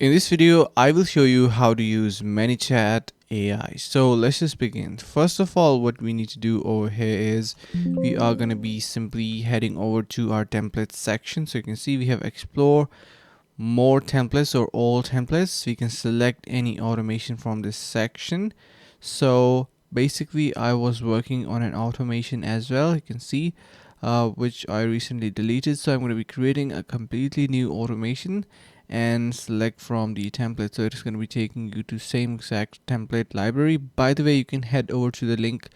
In this video, I will show you how to use ManyChat AI. So let's just begin. First of all, what we need to do over here is we are going to be simply heading over to our templates section. So you can see we have explore more templates or all templates. We can select any automation from this section. So basically I was working on an automation as well. You can see which I recently deleted. So I'm going to be creating a completely new automation and select from the template. So it's going to be taking you to same exact template library. By the way, you can head over to the link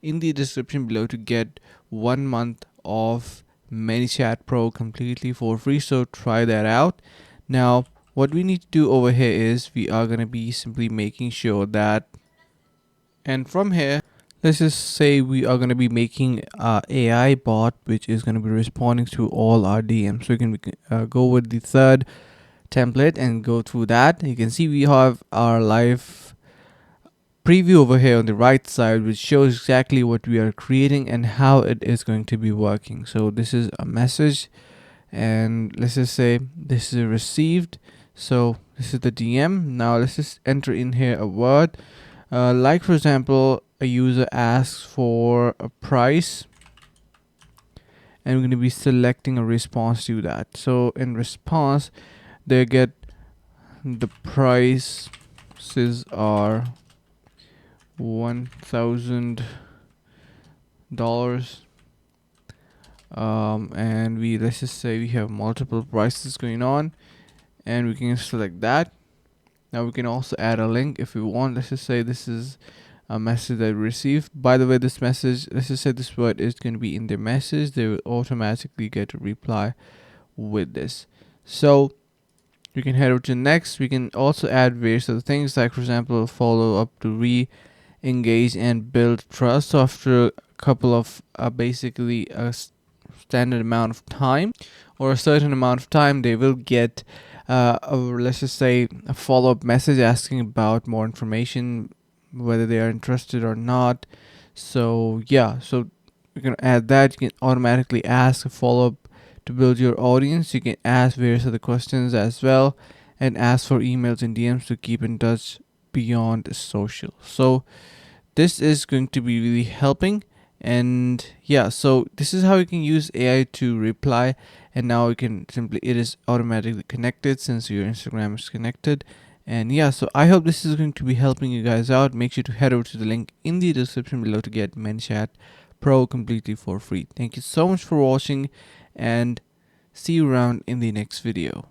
in the description below to get 1 month of ManyChat Pro completely for free. So try that out. Now, what we need to do over here is we are going to be simply making sure that, and from here, let's just say we are going to be making a AI bot which is going to be responding to all our DMs. So you can go with the third template and go through that. You can see we have our live preview over here on the right side, which shows exactly what we are creating and how it is going to be working. So this is a message, and let's just say this is received. So this is the DM. Now let's just enter in here a word, like for example, a user asks for a price, and we're going to be selecting a response to that. So in response, they get the prices are $1,000. And let's just say we have multiple prices going on, and we can select that. Now we can also add a link if we want. Let's just say this is a message that we received. By the way, this message, let's just say this word is going to be in their message. They will automatically get a reply with this. So we can head over to next. We can also add various other things, like for example, follow up to re-engage and build trust. So after a couple of basically a standard amount of time or a certain amount of time, they will get let's just say a follow-up message asking about more information, whether they are interested or not. So yeah, so you can add that. You can automatically ask a follow-up to build your audience. You can ask various other questions as well, and ask for emails and DMs to keep in touch beyond social. So this is going to be really helping. And yeah, so this is how you can use AI to reply, and now you can simply, it is automatically connected since your Instagram is connected. And yeah, so I hope this is going to be helping you guys out. Make sure to head over to the link in the description below to get ManyChat Pro completely for free. Thank you so much for watching, and see you around in the next video.